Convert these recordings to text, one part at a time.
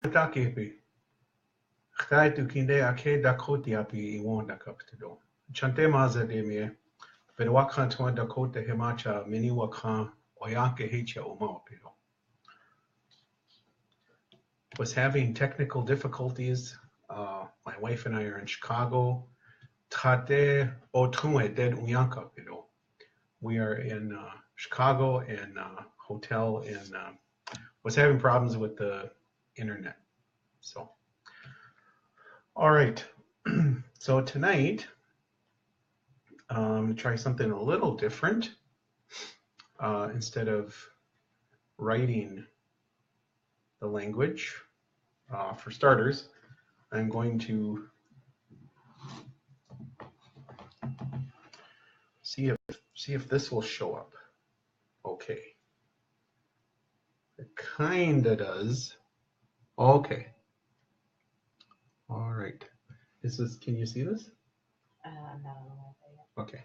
Takepe. Chai tu kinde ake Dakho api iwon dakaptido. Chante maza demie. Pero wakan tuan Dakota himacha mini wakan oyake hecha umapido. Was having technical difficulties. My wife and I are in Chicago. Tate otume dead unyanka pido. We are in Chicago and hotel and was having problems with the internet. So, all right. So tonight, I'm gonna try something a little different. Instead of writing the language, for starters, I'm going to see if this will show up. Okay. It kinda does. Okay. All right. Can you see this? Okay.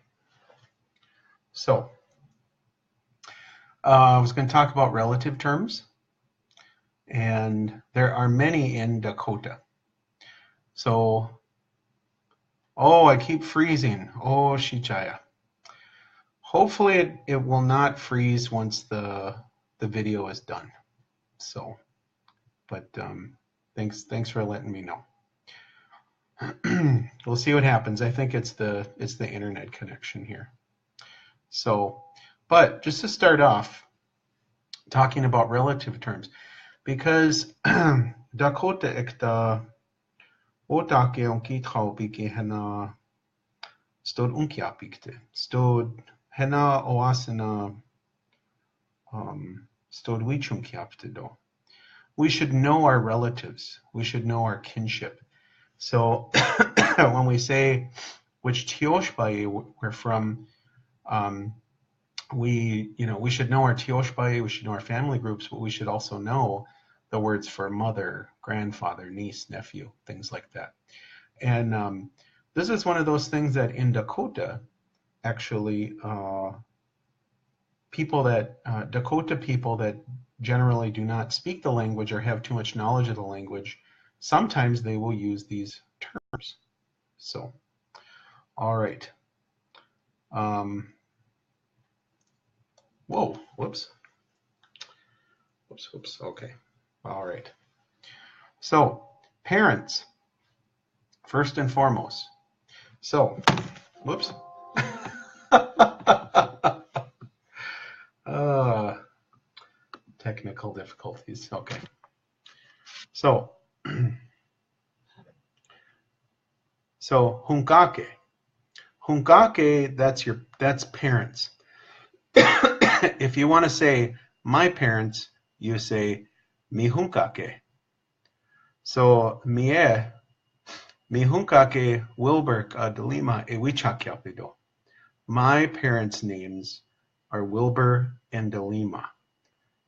So, I was going to talk about relative terms, and there are many in Dakota. So, oh, I keep freezing. Oh, Shichaya. Hopefully it will not freeze once the video is done. So, but thanks for letting me know. We'll see what happens. I think it's the internet connection here. So, but just to start off, talking about relative terms, because Dakota ekta otake onki traupike hena stod unkiapikte stod hena oasena stod wichunkiapte do. We should know our relatives. We should know our kinship. So when we say which tioshbaye we're from, we should know our tioshbaye, we should know our family groups, but we should also know the words for mother, grandfather, niece, nephew, things like that. And this is one of those things that in Dakota, actually, Dakota people that generally do not speak the language or have too much knowledge of the language, sometimes they will use these terms. So, all right. Whoa, whoops. Okay. All right. So, parents, first and foremost. So, whoops. Technical difficulties. Okay. So, hunkake. Hunkake, that's parents. If you want to say my parents, you say mi hunkake. So mi hunkake Wilbur Delima ewichakyapido. My parents' names are Wilbur and Delima.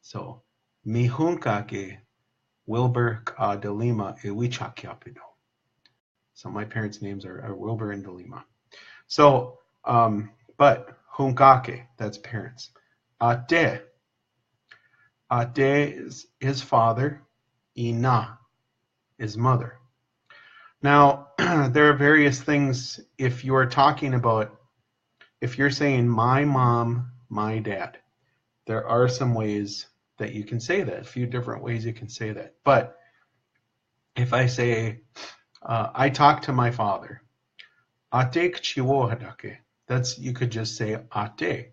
So mi hunkake Wilbur Delima ewichakyapido. So my parents' names are Wilbur and Delima. So, but hunkake, that's parents. Ate is father. Ina is mother. Now, there are various things if you're saying my mom, my dad, there are some ways that you can say that, a few different ways you can say that. But if I say, I talk to my father, ate kchiwo hadake, you could just say ate.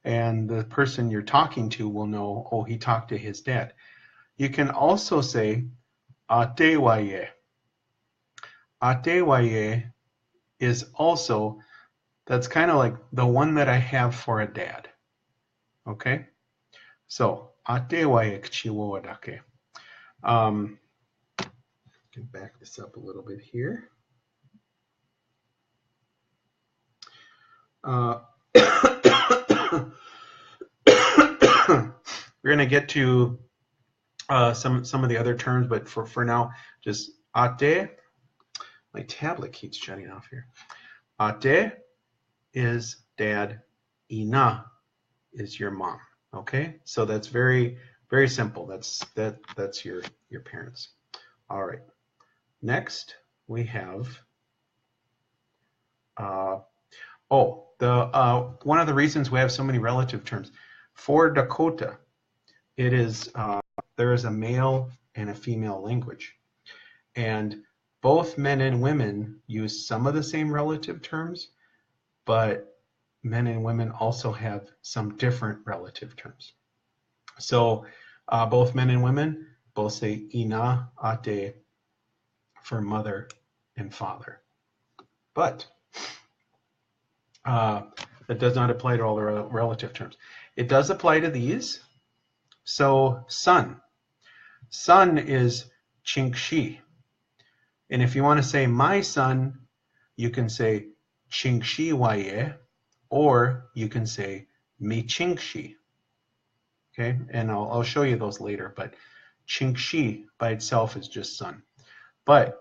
And the person you're talking to will know, oh, he talked to his dad. You can also say ate waye. Ate waye is also, that's kind of like the one that I have for a dad. Okay? So, ate waye kchiwo wadake. Can back this up a little bit here. We're going to get to some of the other terms, but for now, just ate. My tablet keeps shutting off here. Ate is dad. Ina is your mom. Okay, so that's very, very simple. That's your parents. All right. Next, we have, one of the reasons we have so many relative terms. For Dakota, it is, there is a male and a female language. And both men and women use some of the same relative terms, but men and women also have some different relative terms. So both men and women both say ina, ate for mother and father. But that does not apply to all the relative terms. It does apply to these. So son. Son is chingshi. And if you want to say my son, you can say chingshi waye, or you can say mi chingshi. Okay, and I'll show you those later, but chingshi by itself is just son. But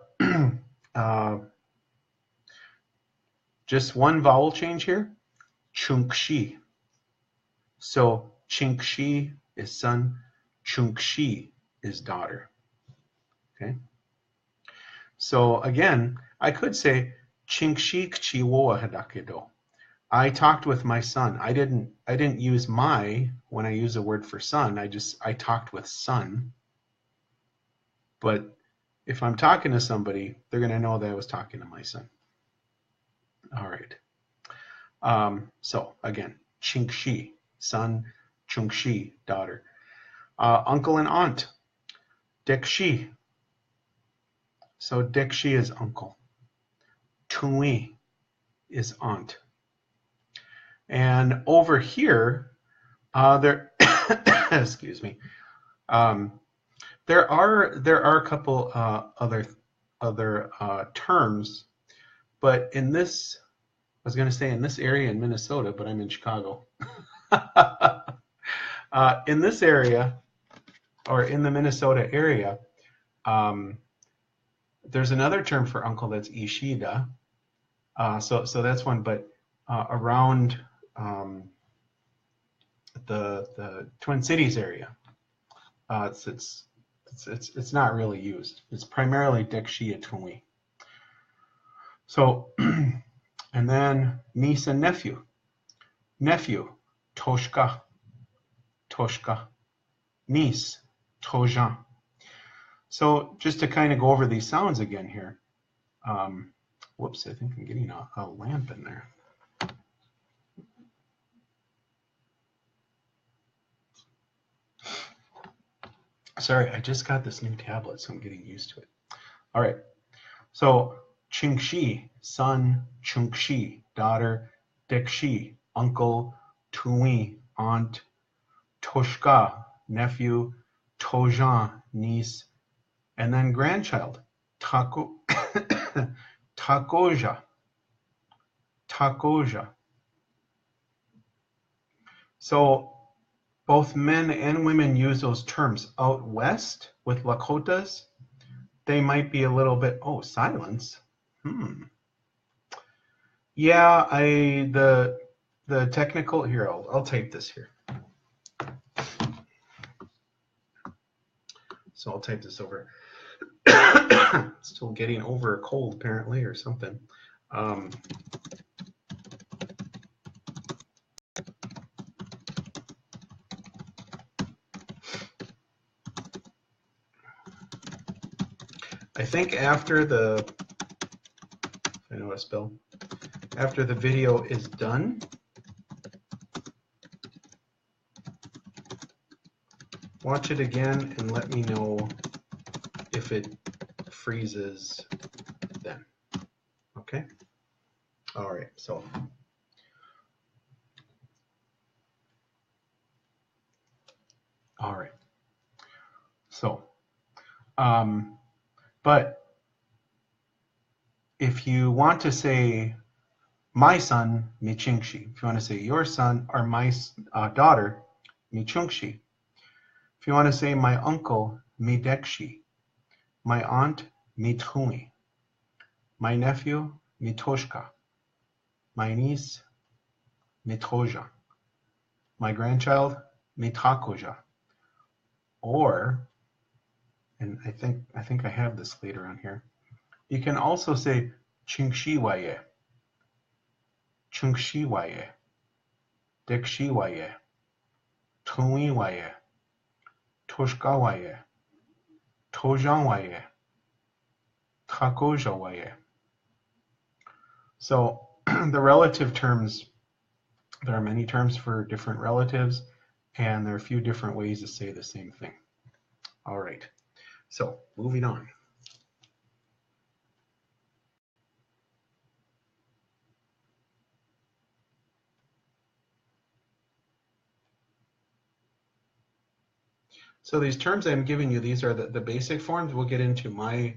just one vowel change here, chungshi. So chingshi is son, chungshi is daughter. Okay. So again, I could say chingshi kchi wo hadakedo. I talked with my son. I didn't use my when I use a word for son. I talked with son. But if I'm talking to somebody, they're going to know that I was talking to my son. All right. So again, chingshi, son, chungshi, daughter. Uncle and aunt, dekshi. So dekshi is uncle. Tui is aunt. And over here, there, excuse me, there are a couple other terms, but in this, I was going to say in this area in Minnesota, but I'm in Chicago. In this area, or in the Minnesota area, there's another term for uncle that's ishida. So that's one, but around the Twin Cities area, it's not really used. It's primarily dekshi atui. So, and then niece and nephew. Nephew, toshka, toshka. Niece, tojan. So just to kind of go over these sounds again here. Whoops, I think I'm getting a lamp in there. Sorry, I just got this new tablet, so I'm getting used to it. All right, so chingshi, son, chungshi, daughter, dekshi, uncle, tui, aunt, toshka, nephew, tojan, niece, and then grandchild, takuye. Takuye. So both men and women use those terms. Out west with Lakotas, they might be a little bit, oh, silence. Yeah, the technical, here, I'll type this here. So I'll type this over. Still getting over a cold apparently or something. I think after the, I know how to spell, after the video is done, watch it again and let me know if it freezes then. Okay? All right, so. All right. So, but if you want to say my son, mi chingshi. If you want to say your son or my daughter, mi chungshi. If you want to say my uncle, mi dekshi. My aunt, mi tui. My nephew, mi toshka. My niece, mi toja. My grandchild, mi takuja. Or and I think I have this later on here. You can also say chingxiwaye, chungshiwaye, dikshiwaye, tuiwaye, toshkawaye, tojanwaye, takojawaye. So the relative terms, there are many terms for different relatives, and there are a few different ways to say the same thing. All right, so moving on. So these terms I'm giving you, these are the basic forms. We'll get into my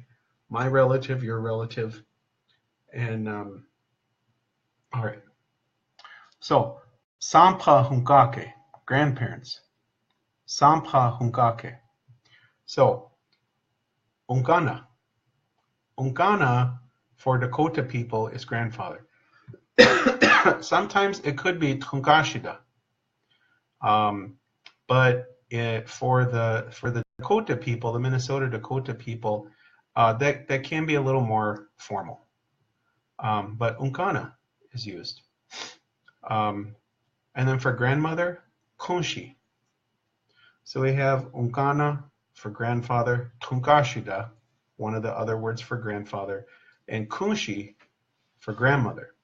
relative, your relative, and all right. So sampa hunkake, grandparents. Sampa hunkake. So unkana. Unkana for Dakota people is grandfather. Sometimes it could be tunkashida. But for the Dakota people, the Minnesota Dakota people, that can be a little more formal. But unkana is used. And then for grandmother, kunshi. So we have unkana for grandfather, tunkashida, one of the other words for grandfather, and kunshi for grandmother.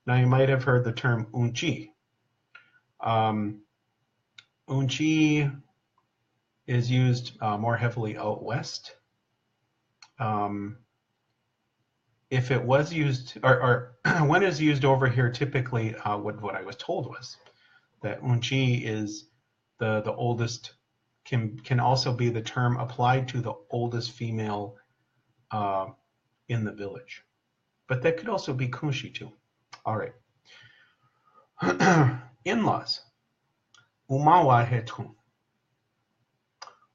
Now you might have heard the term unchi. Unchi is used more heavily out west. If it was used, or when it's used over here, typically what I was told was that unchi is the oldest, can also be the term applied to the oldest female in the village. But that could also be kunshi too. All right. In-laws. Umawa hetun.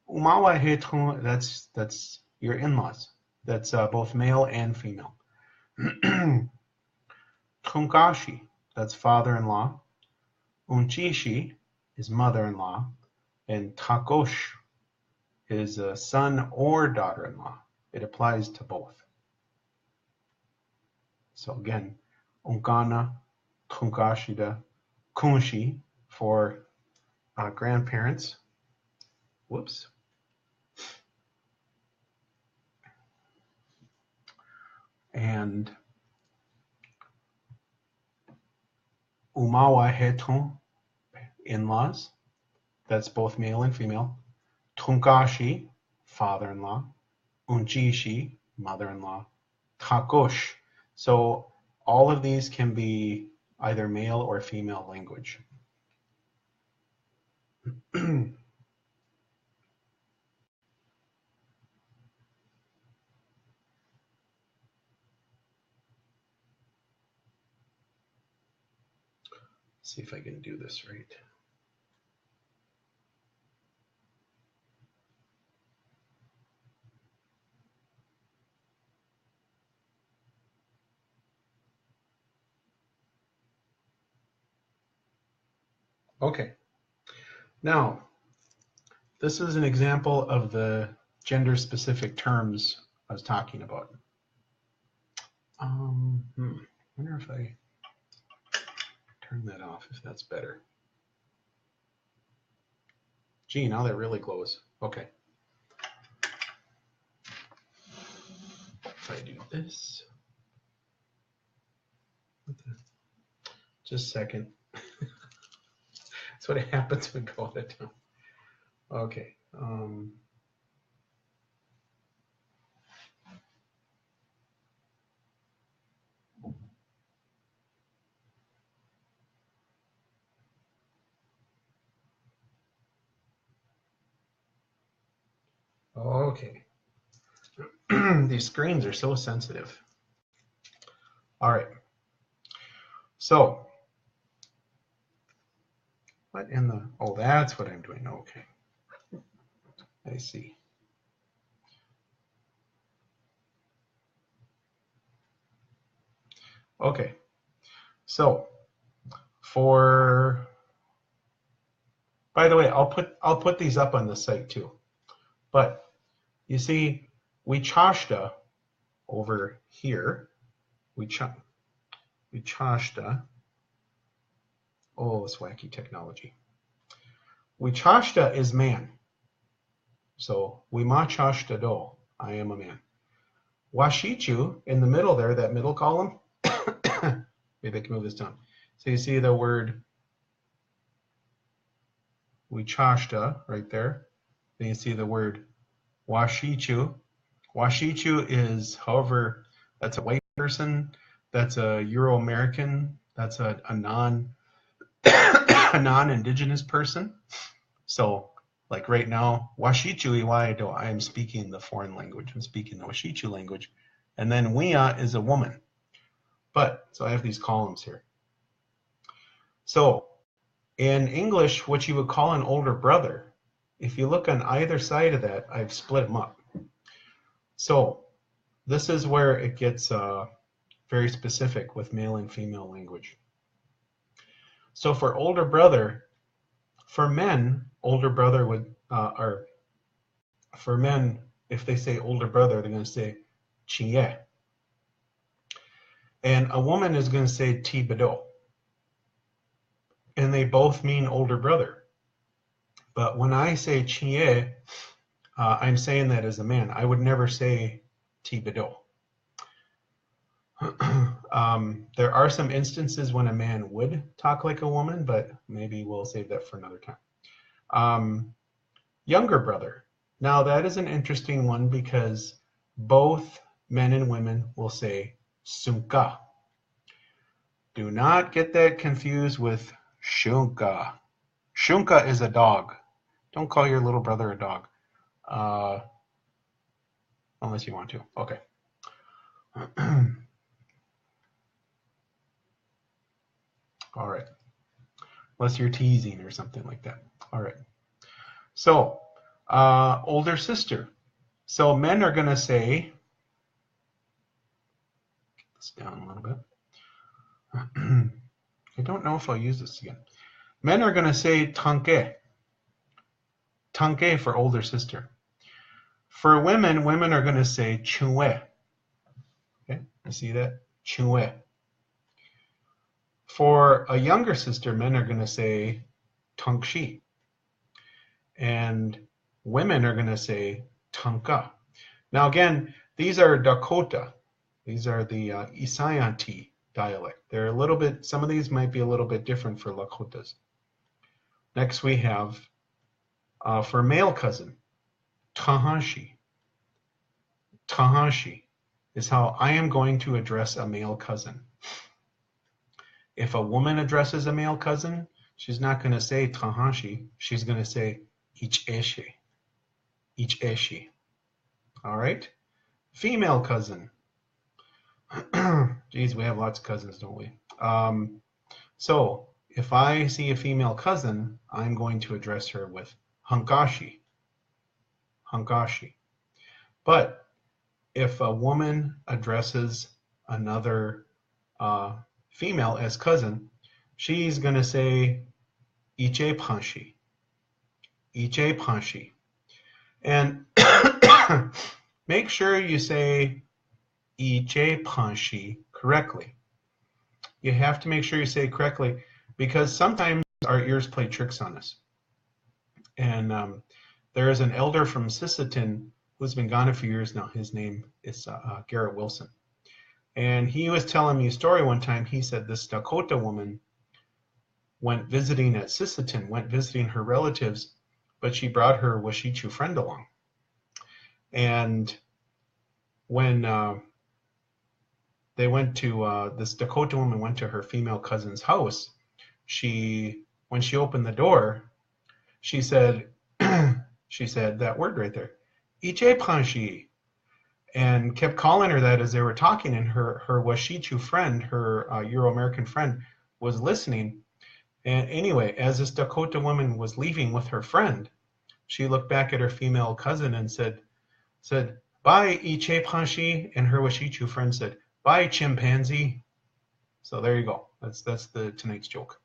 Umawa hetun, that's your in-laws. That's both male and female. Tunkashi, that's father-in-law. Unchishi is mother-in-law. And takosh is a son or daughter-in-law. It applies to both. So again, unkana, tunkashida, kunshi for grandparents. Whoops. And umawa hetun, in-laws. That's both male and female. Tunkashi, father-in-law. Unchishi, mother-in-law. Takosh. So all of these can be either male or female language. See if I can do this right. Okay. Now, this is an example of the gender-specific terms I was talking about. I wonder if I turn that off, if that's better. Gee, now that really glows. Okay. If I do this. Just a second. That's what happens when we go out of town. Okay. Okay. These screens are so sensitive. All right. So, what in the, oh, that's what I'm doing. Okay. I see. Okay. So, by the way, I'll put these up on the site too. But You see, we chashta over here. We chashta. Oh, it's wacky technology. We chashta is man. So we ma chashta do. I am a man. Washichu in the middle there, that middle column. Maybe I can move this down. So you see the word wichashta right there. Then you see the word washichu. Washichu is, however, that's a white person, that's a Euro-American, that's a non-indigenous person. So like right now, washichu iwaido, I am speaking the foreign language. I'm speaking the washichu language. And then wia is a woman. But, so I have these columns here. So, in English, what you would call an older brother, if you look on either side of that, I've split them up. So, this is where it gets very specific with male and female language. So, for older brother, for men, older brother would, or for men, if they say older brother, they're going to say chiye. And a woman is going to say tibado. And they both mean older brother. But when I say chiye, I'm saying that as a man. I would never say tibado. There are some instances when a man would talk like a woman, but maybe we'll save that for another time. Younger brother. Now that is an interesting one because both men and women will say sunka. Do not get that confused with shunka. Shunka is a dog. Don't call your little brother a dog. Unless you want to. Okay. All right. Unless you're teasing or something like that. All right. So, older sister. So men are going to say, get this down a little bit. I don't know if I'll use this again. Men are going to say takuye. Takuye for older sister. For women, women are going to say takuye. Okay, you see that? Takuye. For a younger sister, men are going to say takushi. And women are going to say tanka. Now again, these are Dakota. These are the Isayanti dialect. They're a little bit, some of these might be a little bit different for Lakotas. Next we have, for male cousin, tahashi. Tahashi is how I am going to address a male cousin. If a woman addresses a male cousin, she's not going to say tahashi. She's going to say icheshe. Icheshe. All right? Female cousin. Geez, we have lots of cousins, don't we? So if I see a female cousin, I'm going to address her with hankashi. Hankashi. But if a woman addresses another female as cousin, she's going to say iche panshi. Iche panshi. And make sure you say iche panshi correctly. You have to make sure you say it correctly because sometimes our ears play tricks on us. And there is an elder from Sisseton who's been gone a few years now. His name is Garrett Wilson. And he was telling me a story one time. He said this Dakota woman went visiting at Sisseton, went visiting her relatives, but she brought her Washichu friend along. And when they went to, this Dakota woman went to her female cousin's house, when she opened the door, she said, she said that word right there, iche panshi, and kept calling her that as they were talking, and her Washichu friend, her Euro-American friend, was listening. And anyway, as this Dakota woman was leaving with her friend, she looked back at her female cousin and said, bye, iche panshi, and her Washichu friend said, bye, chimpanzee. So there you go. That's the tonight's joke.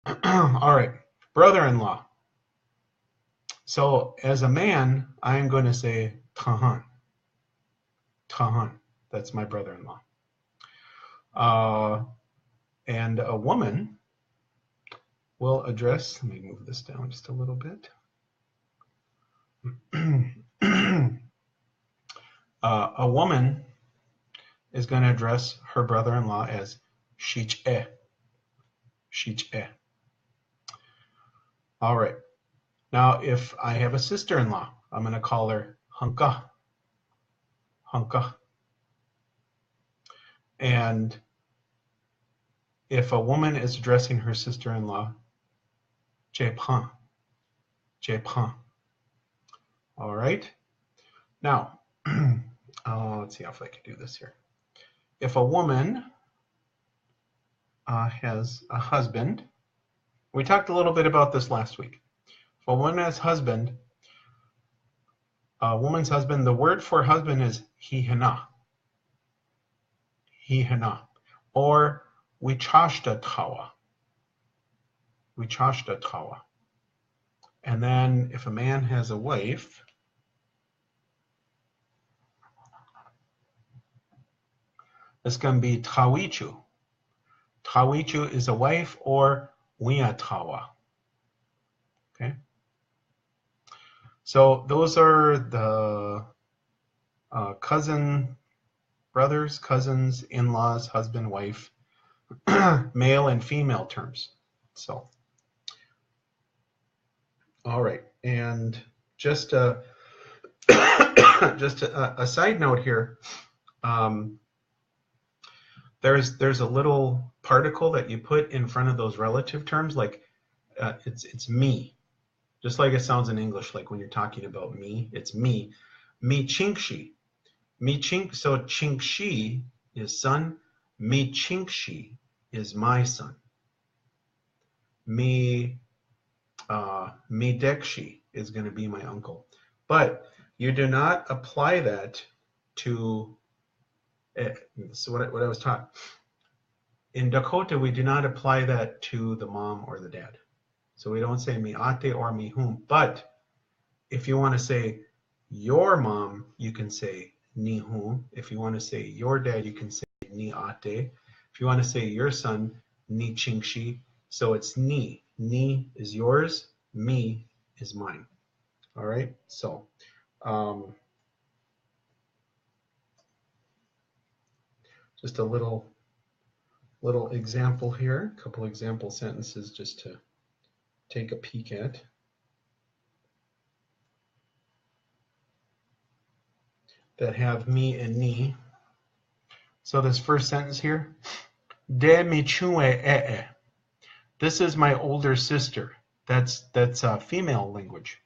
All right, brother-in-law. So as a man, I'm going to say tahan. Tahan. That's my brother-in-law. And a woman will address, let me move this down just a little bit. A woman is going to address her brother-in-law as shich'e. Shich'e. All right. Now, if I have a sister-in-law, I'm going to call her Hanka. Hanka. And if a woman is addressing her sister-in-law, Jepan. Jepan. All right. Now, let's see if I can do this here. If a woman has a husband, we talked a little bit about this last week. If a woman has husband, a woman's husband, the word for husband is hihana. Hihana. Or wichashta tawa. Wichashta tawa. And then if a man has a wife, it's going to be tawichu. Tawichu is a wife, or wiatawa. Okay. So those are the cousin, brothers, cousins, in-laws, husband, wife, male and female terms. So, all right. And just a side note here. There's a little particle that you put in front of those relative terms, like it's me, just like it sounds in English, like when you're talking about me, it's me. Mi chinkshi. Mi chink, so chinkshi is son. Mi chinkshi is my son. Mi dekshi is going to be my uncle. But you do not apply that to, so what I was taught. In Dakota, we do not apply that to the mom or the dad. So we don't say mi ate or mi hum. But if you want to say your mom, you can say ni hum. If you want to say your dad, you can say ni ate. If you want to say your son, ni chinkshi. So it's ni. Ni is yours. Me is mine. All right. So just a little example here, a couple example sentences just to take a peek at. That have me and ni. So this first sentence here, de mi chue e. This is my older sister. That's female language.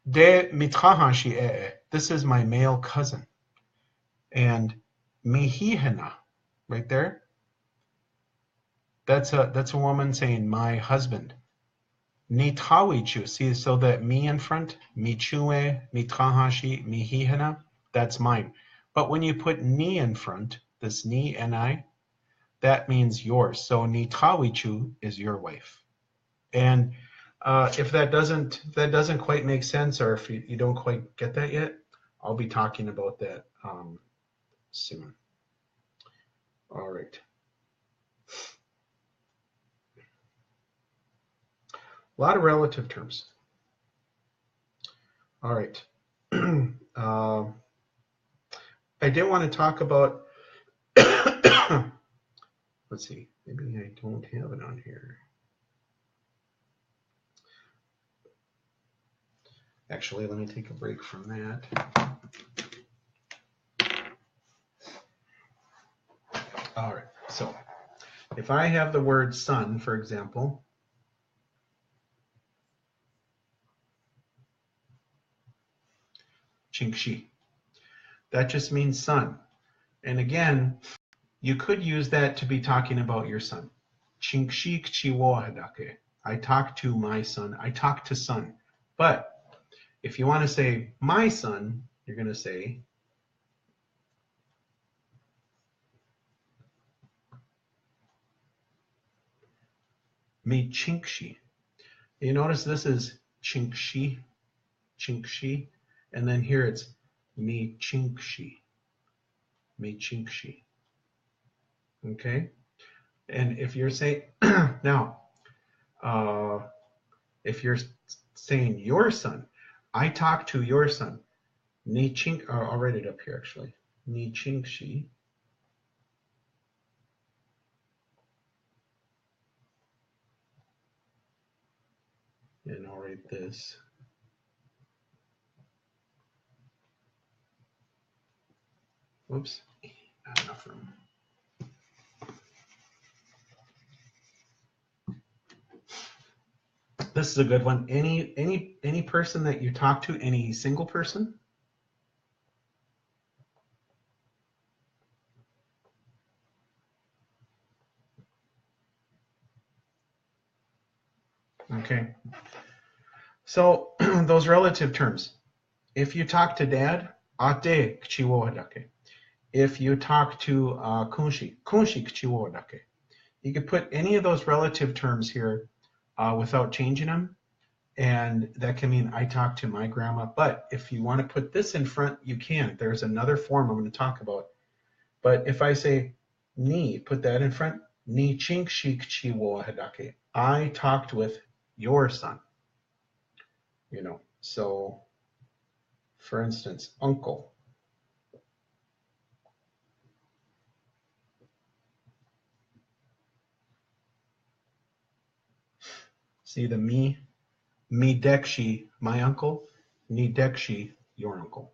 De mi trahashi e. This is my male cousin. And mi hihena, right there. That's a woman saying my husband. Ni tawichu, see, so that me in front, mi chue, mi trahashi, mi hihena, that's mine. But when you put ni in front, this ni and I, that means yours. So ni tawichu is your wife. And if that doesn't quite make sense, or if you don't quite get that yet, I'll be talking about that soon. All right. A lot of relative terms. All right. I did want to talk about, let's see, maybe I don't have it on here. Actually, let me take a break from that. All right, so if I have the word son, for example, chinkshi, that just means son. And again, you could use that to be talking about your son. Chinkshi kchiwo hadake. I talk to my son. I talk to son. But if you want to say my son, you're going to say mi chinkshi. You notice this is chinkshi. chinkshi. And then here it's me chinkshi. Me chinkshi. Okay? And if you're saying, now, if you're saying your son, I talk to your son. Ni chink, I'll write it up here actually. Ni chinkshi. And I'll write this. Whoops, not enough room. This is a good one. Any person that you talk to, any single person? Okay. So those relative terms. If you talk to dad, ate kchiwo hadake. If you talk to kunshi, kunshi kchiwo hadake. You could put any of those relative terms here without changing them. And that can mean I talk to my grandma. But if you want to put this in front, you can. There's another form I'm going to talk about. But if I say ni, put that in front. Ni chinkshi kchiwo hadake. I talked with your son. You know, so for instance, uncle. See the me dekshi, my uncle, ni dekshi, your uncle.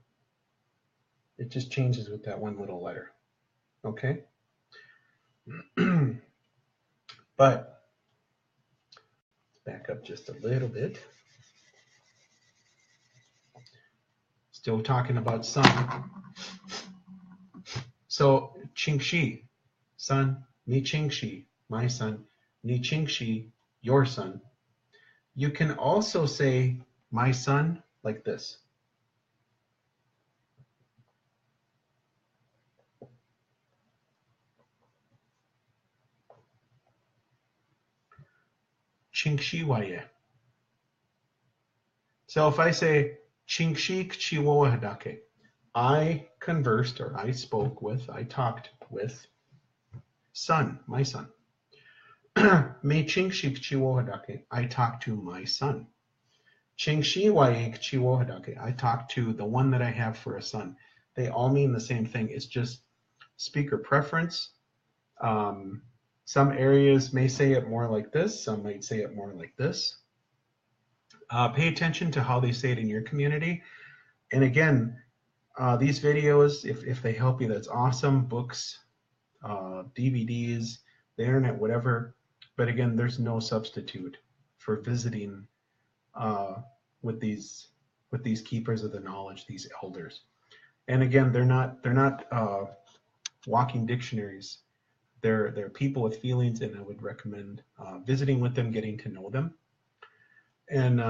It just changes with that one little letter. Okay? But let's back up just a little bit. Still talking about son. So Qingxi, son, Ni Qingxi, my son, Ni Qingxi, your son. You can also say my son like this. Qingxi waye. So if I say Qingxi kchiwo hadake, I conversed or I spoke with, I talked with son, my son. Me Qingxi kchiwo hadake, I talked to my son. Qingxi waye kchiwo hadake, I talked to the one that I have for a son. They all mean the same thing. It's just speaker preference. Some areas may say it more like this. Some might say it more like this. Pay attention to how they say it in your community. And again, these videos, if they help you, that's awesome. Books, DVDs, the internet, whatever. But again, there's no substitute for visiting with these keepers of the knowledge, these elders. And again, they're not walking dictionaries. They're people with feelings, and I would recommend visiting with them, getting to know them, and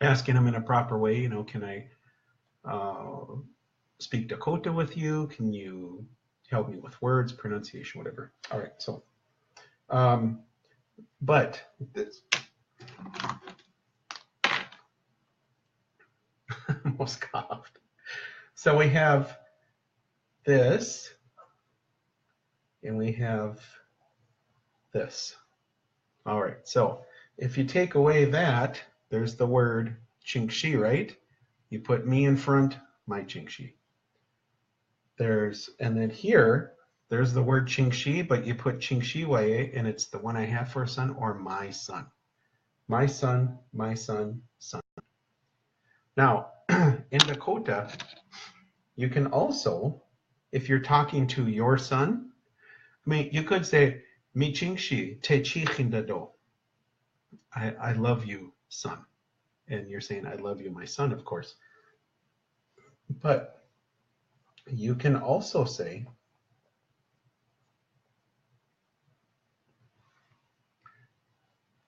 asking them in a proper way. You know, can I speak Dakota with you? Can you help me with words, pronunciation, whatever? All right, so, but this almost coughed. So we have this, and we have this. All right, so if you take away that, there's the word Qingxi, right? You put me in front, my Qingxi. And then here, there's the word Qingxi, but you put Qingxi waye, and it's the one I have for a son, or my son. My son, son. Now, in Dakota, you can also, if you're talking to your son, I mean, you could say, Mi Qingxi te chi hindado. I love you, son. And you're saying, I love you, my son, of course. But you can also say,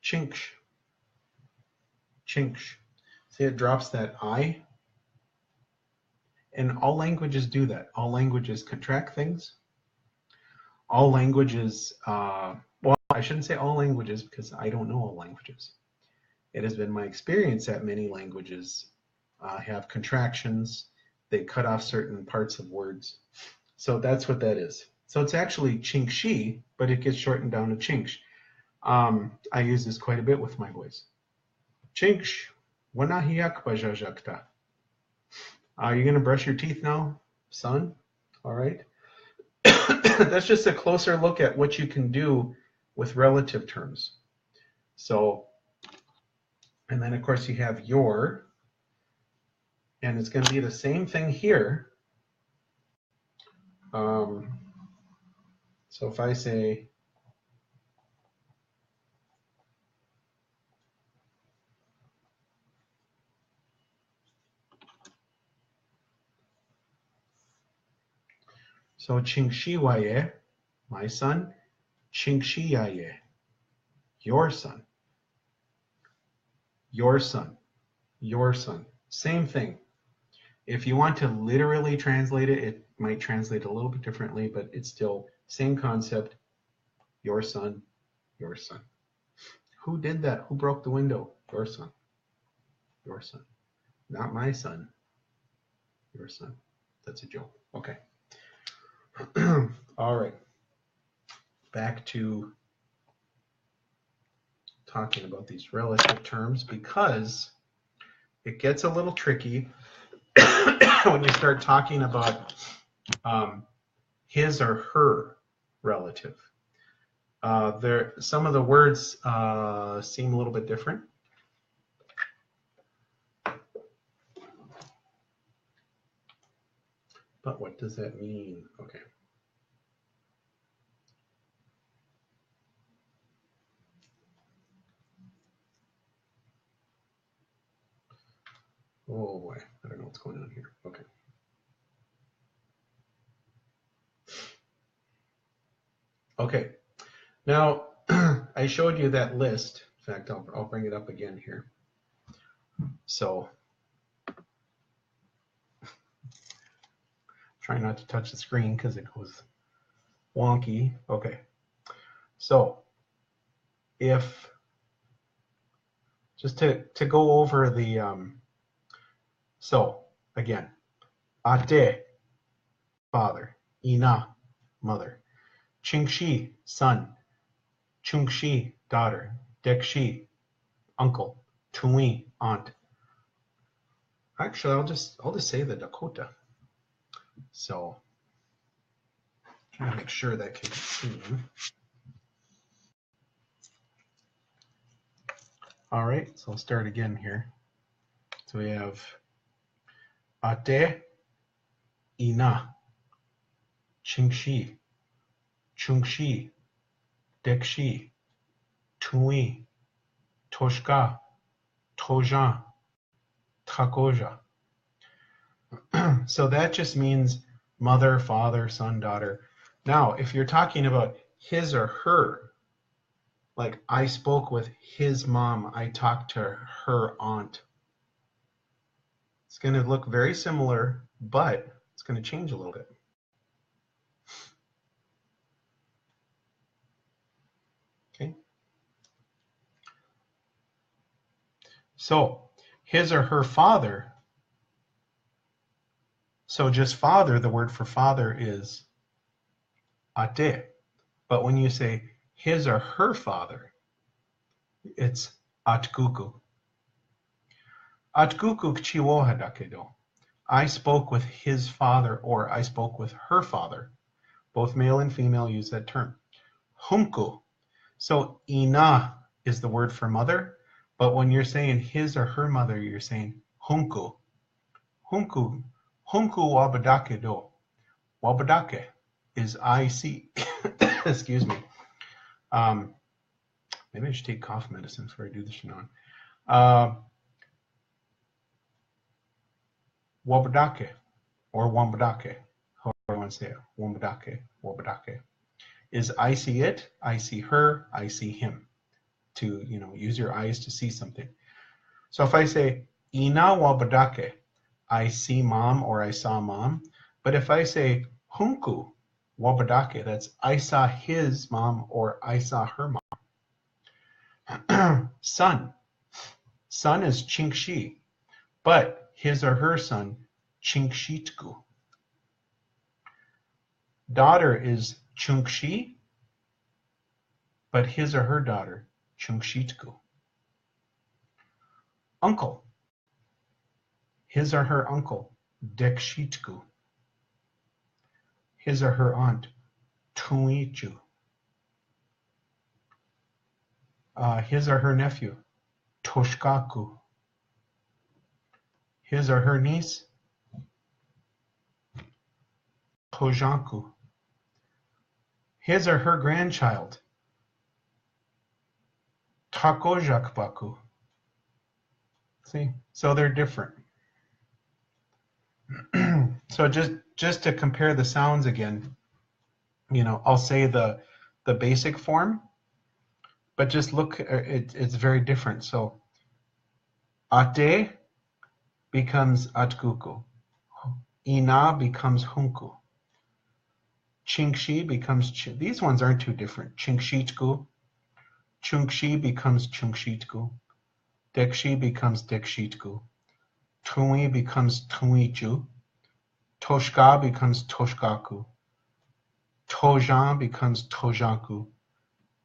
Chinksh. Chinksh. See, it drops that I. And all languages do that. All languages contract things. All languages, well, I shouldn't say all languages because I don't know all languages. it has been my experience that many languages have contractions. They cut off certain parts of words. So that's what that is. So it's actually chingshi, but it gets shortened down to chingsh. I use this quite a bit with my boys. Chingsh, wanahiak bajajakta. Are you going to brush your teeth now, son? All right. That's just a closer look at what you can do with relative terms. So, and then of course you have your, and it's going to be the same thing here. So if I say, so Chingshiwaye, my son, Chingshiyaye, your son, your son, your son. Same thing. If you want to literally translate it, it might translate a little bit differently, but it's still same concept. Your son, your son. Who did that? Who broke the window? Your son. Your son. Not my son. Your son. That's a joke. Okay. All right. Back to talking about these relative terms, because it gets a little tricky when you start talking about his or her relative. Some of the words seem a little bit different. But what does that mean? Okay. Oh boy, I don't know what's going on here. Okay. Okay. Now, I showed you that list. In fact, I'll bring it up again here. So, try not to touch the screen because it goes wonky. Okay. So, if just to go over the so again, ate, father, ina, mother, chingshi, son, chungshi, daughter, dekshi, uncle, tui, aunt. Actually, I'll just say the Dakota. So, trying to make sure that can continue. All right, so I'll start again here. So we have ate, ina, chingshi, chungshi, dekshi, tui, toshka, tojan, takoja. So that just means mother, father, son, daughter. Now, if you're talking about his or her, like I spoke with his mom, I talked to her aunt. It's going to look very similar, but it's going to change a little bit. Okay. So his or her father. So just father, the word for father is ate. But when you say his or her father, it's atguku. Atguku kchiwoha dakedo. I spoke with his father, or I spoke with her father. Both male and female use that term. Humku. So ina is the word for mother, but when you're saying his or her mother, you're saying humku. Humku wabadake do. Wabadake is I see. Excuse me. Maybe I should take cough medicine before I do this, Shannon. Wabadake or wambadake, however you want to say it. Wabadake is I see it, I see her, I see him. To use your eyes to see something. So if I say ina wabadake, I see mom or I saw mom. But if I say hunku wabadake, that's I saw his mom or I saw her mom. Son. Son is chingshi, but his or her son, chingshitgu. Daughter is chungshi, but his or her daughter, chungshitgu. Uncle, his or her uncle, dekshitgu. His or her aunt, tuichu. His or her nephew, toshkaku. His or her niece, tojanku. His or her grandchild, takojakbaku. See, so they're different. So just to compare the sounds again, I'll say the basic form, but just look, it's very different. So ate becomes atkuku. Ina becomes hunku. Chingshi becomes these ones aren't too different. Chingshitku. Chungshi becomes chungshitku. Dekshi becomes dekshitku. Tui becomes tuichu. Toshka becomes toshkaku. Tojan becomes tojanku.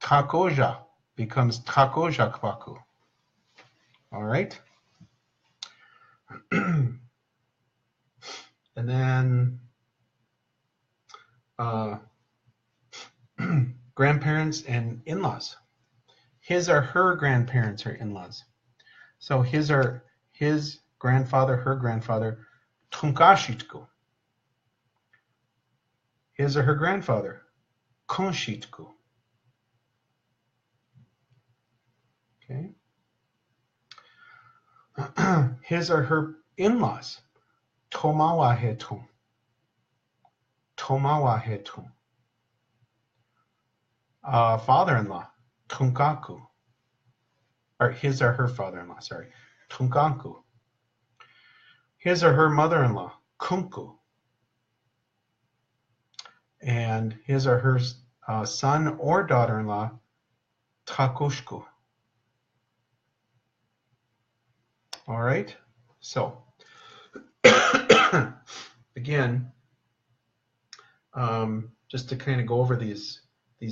Takoja becomes takojakbaku. All right. And then grandparents and in-laws. His or her grandparents are in-laws. So his grandfather, her grandfather, tunkashitku. His or her grandfather, konshitku. Okay. His or her in-laws, tomawahetum. Tomawahetum. Father-in-law, tunkaku. Or his or her father-in-law, sorry, tunkanku. His or her mother-in-law, kunku. And his or her son or daughter-in-law, takushku. All right, so again, just to kind of go over these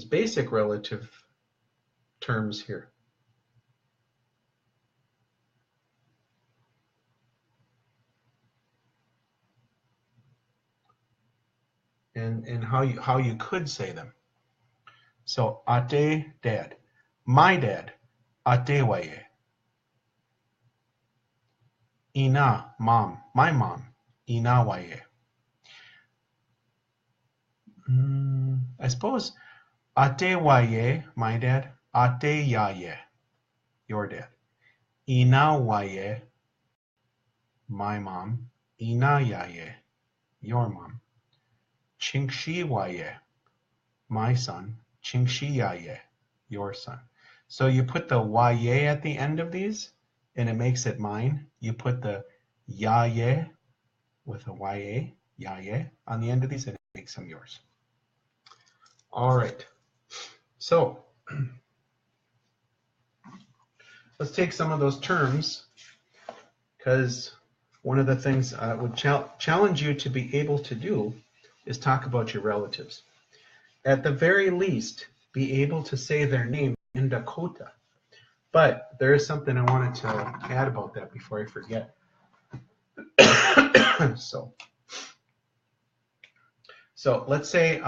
basic relative terms here. And how you could say them. So ate, dad. My dad, ate waye. Ina, mom. My mom, ina waye. I suppose ate waye, my dad. Ate yaye, your dad. Ina waye, my mom. Ina yaye, your mom. Chingshi waye, my son. Chingshi yaye, your son. So you put the waye at the end of these, and it makes it mine. You put the yaye with a yaye, yaye on the end of these, and it makes them yours. All right. So let's take some of those terms, because one of the things I would challenge you to be able to do is talk about your relatives. At the very least, be able to say their name in Dakota. But there is something I wanted to add about that before I forget. So let's say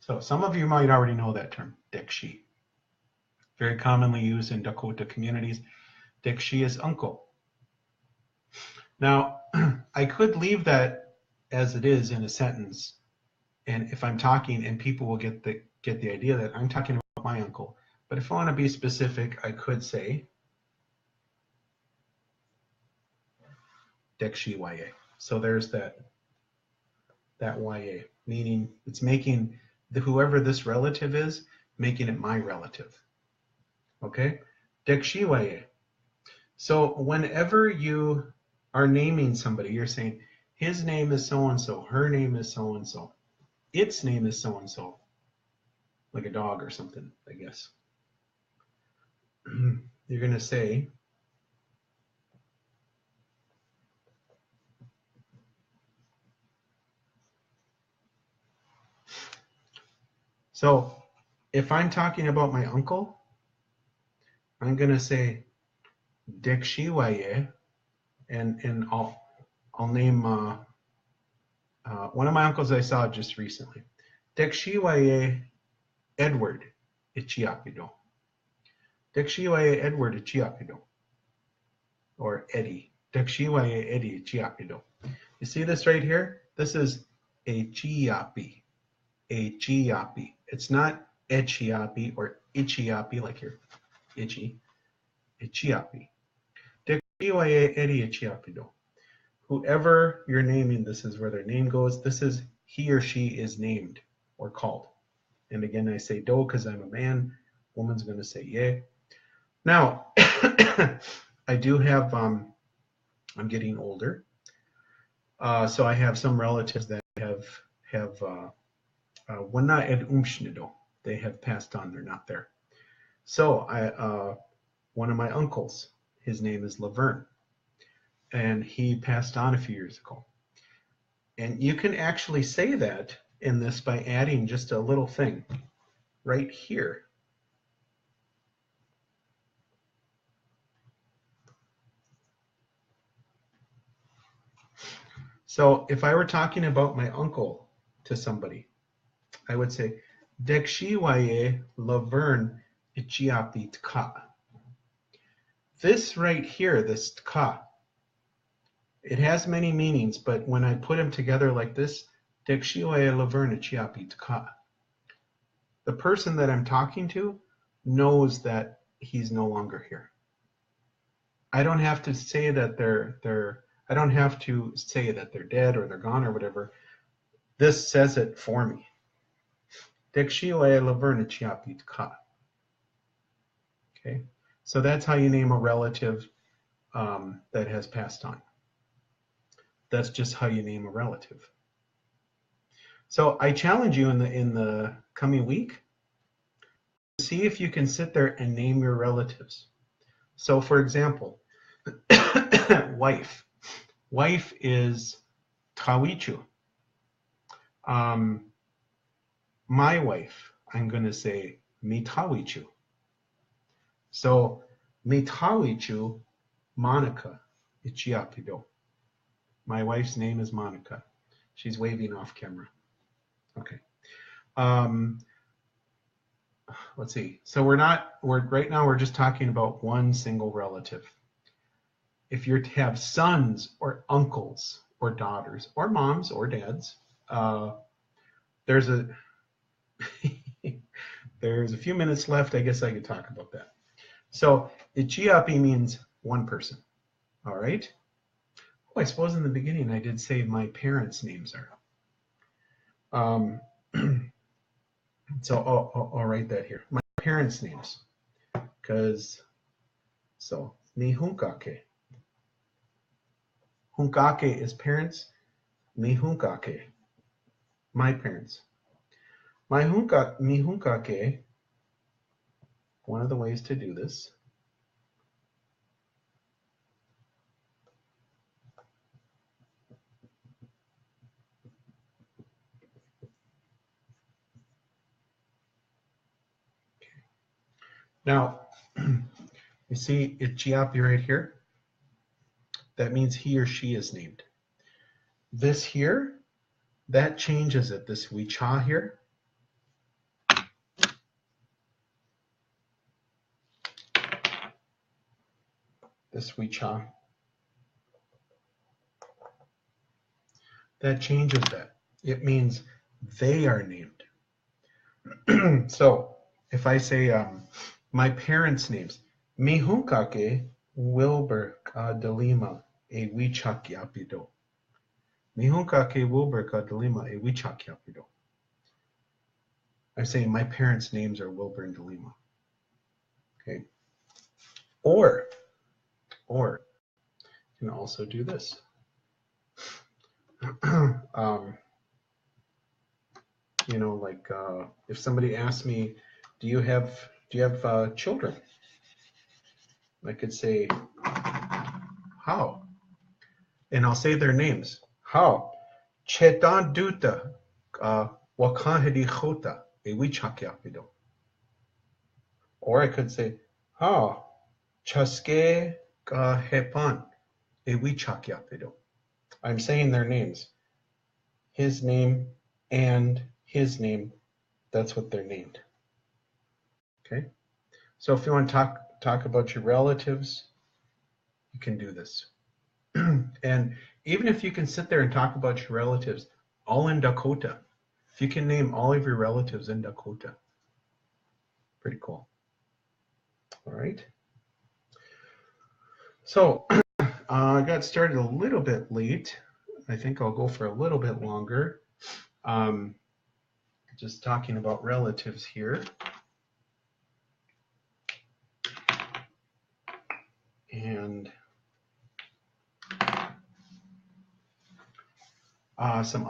So some of you might already know that term, dekshi. Very commonly used in Dakota communities. Dekshi is uncle. Now, I could leave that as it is in a sentence, and if I'm talking, and people will get the idea that I'm talking about my uncle. But if I want to be specific, I could say dekshi waye. So there's that waye, meaning it's making whoever this relative is, making it my relative. Okay? Dekshi waye. So whenever you are naming somebody, you're saying, His name is so-and-so. Her name is so-and-so. Its name is so-and-so. Like a dog or something, I guess. You're going to say, so if I'm talking about my uncle, I'm going to say, Dekshiwaye, and I'll name one of my uncles I saw just recently. Dekshiwaye Edward Ichiapido. Dekshiwaye Edward Ichiapido. Or Eddie. Dekshiwaye Eddie Ichiapido. You see this right here? This is a chiapi. A chiapi. It's not echiapi or ichiapi like here. Ichi. Ichiapi. Dekshiwaye Eddie Ichiapido. Whoever you're naming, this is where their name goes. This is he or she is named or called. And again, I say do because I'm a man. Woman's going to say ye. Now, I do have, I'm getting older. So I have some relatives that have wana ed umshnido. They have passed on. They're not there. So one of my uncles, his name is Laverne. And he passed on a few years ago. And you can actually say that in this by adding just a little thing right here. So if I were talking about my uncle to somebody, I would say, Dekshiwaye Laverne Ichiapi Tka. This right here, this Tka, it has many meanings, but when I put them together like this, Dekshiwaye Laverne Ichiapi Tka, the person that I'm talking to knows that he's no longer here. I don't have to say that I don't have to say that they're dead or they're gone or whatever. This says it for me. Dekshiwaye Laverne Ichiapi Tka. Okay, so that's how you name a relative that has passed on. That's just how you name a relative. So I challenge you in the coming week, see if you can sit there and name your relatives. So for example, wife. Wife is Tawichu. My wife, I'm going to say Mitawichu. So Mitawichu, Monica Ichiapido. My wife's name is Monica. She's waving off camera. Okay. Let's see. So right now we're just talking about one single relative. If you're to have sons or uncles or daughters or moms or dads, there's a few minutes left. I guess I could talk about that. So Ichiapi means one person. All right. Oh, I suppose in the beginning I did say my parents' names are. So I'll write that here. My parents' names. So ni hunkake. Hunkake is parents. Ni hunkake. My parents. Mi hunkake. One of the ways to do this. Now, you see Ichiapi right here? That means he or she is named. This here, that changes it. This Wicha here. This Wicha. That changes that. It means they are named. So if I say my parents' names, Mi hunkake Wilbur Delima e Wichakyapido. Mi hunkake Wilbur Delima e Wichakyapido. I'm saying my parents' names are Wilbur and Delima. Okay. Or you can also do this. You know, like if somebody asks me, do you have children? I could say, how? And I'll say their names. How? Chetan Duta Wakahidi Chota Ewichakyapido. Or I could say, how? Chaske Hepan Ewichakyapido. I'm saying their names. His name and his name. That's what they're named. Okay? So if you want to talk about your relatives, you can do this. And even if you can sit there and talk about your relatives all in Dakota, if you can name all of your relatives in Dakota, pretty cool. All right. So I got started a little bit late. I think I'll go for a little bit longer. Just talking about relatives here. And some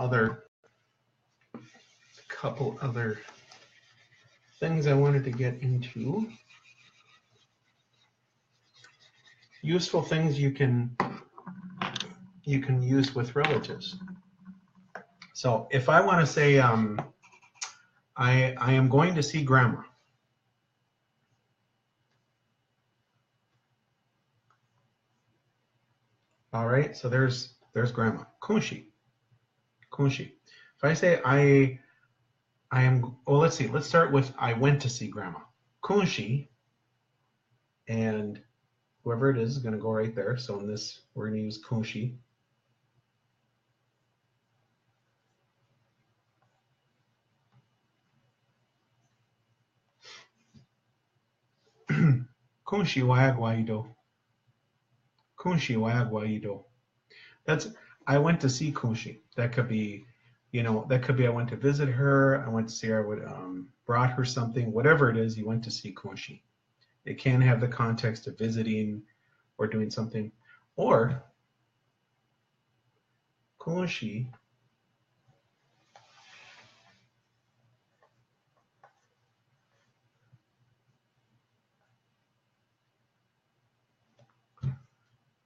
couple other things I wanted to get into. Useful things you can use with relatives. So if I want to say I am going to see grandma. All right, so there's grandma. Kunshi. If I say I am, well, let's see. Let's start with I went to see grandma. Kunshi, and whoever it is going to go right there. So in this, we're going to use kunshi. Kunshi wayagwaido. Kunshi wayagwaido. That's I went to see Kunshi. That could be, that could be I went to visit her. I went to see her. I would brought her something. Whatever it is, you went to see Kunshi. It can have the context of visiting or doing something, or Kunshi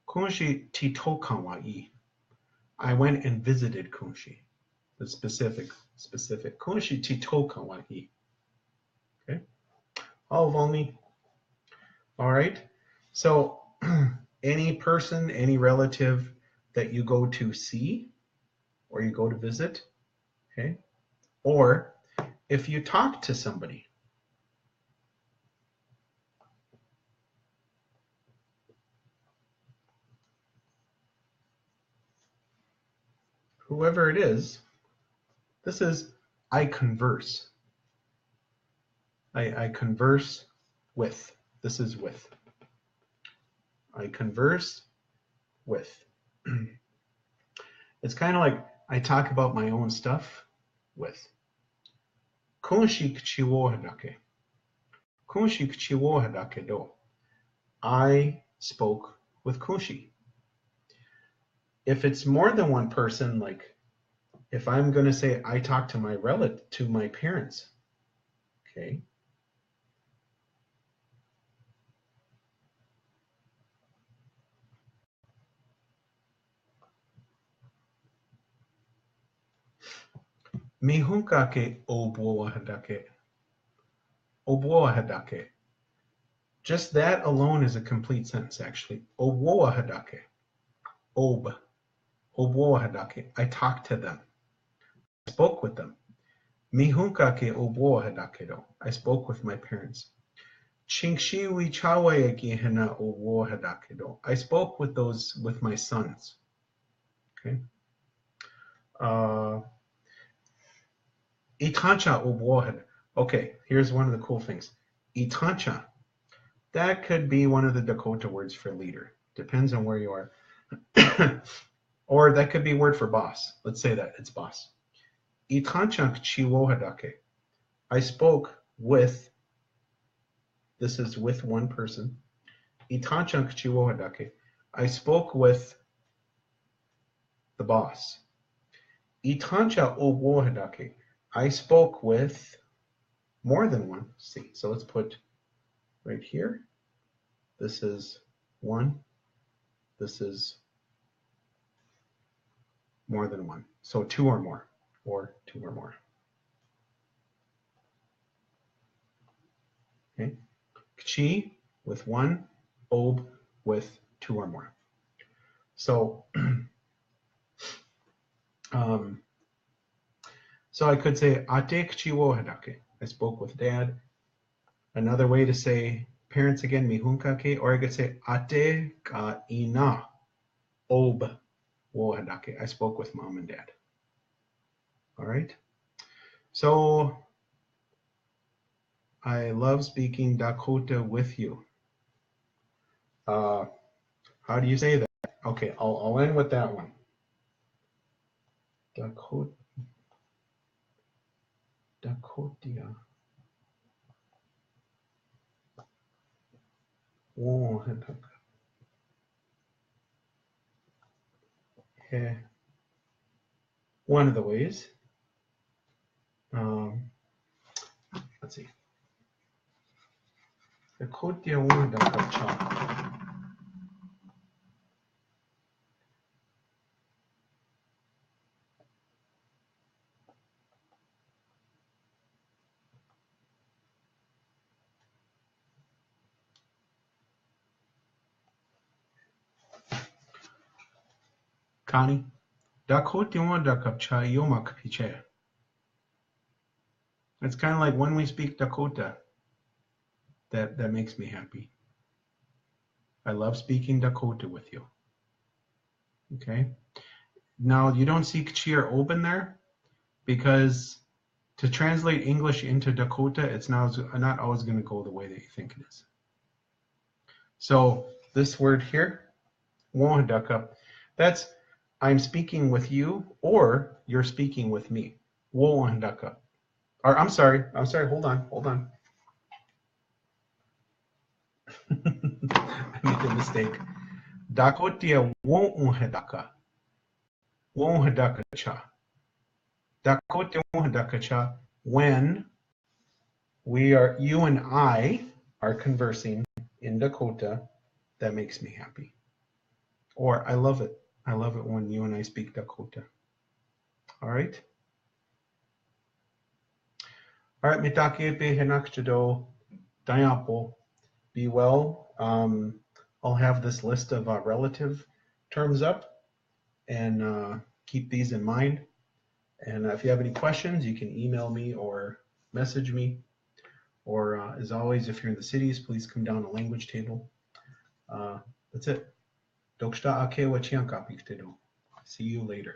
Kunshi titokan wa ii. I went and visited Kunshi. The specific. Kunshi titokan wa ii. Okay. All volmi. All right. So any person, any relative that you go to see or you go to visit, okay? Or if you talk to somebody, whoever it is, this is I converse. I converse with. This is with. I converse with. It's kind of like I talk about my own stuff with. Kunshi kuchiwo hadake. Kunshi kuchiwo hadake do. I spoke with Kunshi. If it's more than one person, like if I'm going to say I talk to my parents, okay? Mihunkake obuo hadake. Obuo hadake. Just that alone is a complete sentence, actually. Obuo hadake. Obuo hadake. I talked to them. I spoke with them. Mihunkake obuo hadake do. I spoke with my parents. Chingshiwi chawayeki hina obuo hadake do. I spoke with my sons. Okay. Itancha obuo. Okay, here's one of the cool things. Itancha. That could be one of the Dakota words for leader. Depends on where you are. Or that could be a word for boss. Let's say that it's boss. Itanchank chiwo hadake. I spoke with, this is with one person. Itanchank chiwo hadake. I spoke with the boss. Itancha o wo hadake. I spoke with more than one. See, so let's put right here. This is one. This is more than one. So two or more, or two or more. Okay. Kchi with one, ob with two or more. So, so I could say ate kchi wo hadake. I spoke with dad. Another way to say parents again, mihunkake, or I could say ate ka ina ob wo hadake. I spoke with mom and dad. All right. So I love speaking Dakota with you. How do you say that? Okay, I'll end with that one. Dakotia. One of the ways. Let's see. Dakotia Dakapcha. Connie, Dakotia Dakapcha Yomak Piche. It's kind of like when we speak Dakota, that makes me happy. I love speaking Dakota with you. Okay. Now you don't see Kchi or Oben there because to translate English into Dakota, it's not always going to go the way that you think it is. So this word here, Wohadaka, that's I'm speaking with you or you're speaking with me. Wohadaka. Or I'm sorry, hold on. I made a mistake. Dakotia Wohadaka. Wohadaka cha. Dakotia Wohadaka cha. When you and I are conversing in Dakota, that makes me happy. Or I love it. I love it when you and I speak Dakota. All right. All right, mitake be henakchado dayapo. Be well. I'll have this list of relative terms up and keep these in mind. And if you have any questions, you can email me or message me. Or as always, if you're in the cities, please come down to language table. That's it. See you later.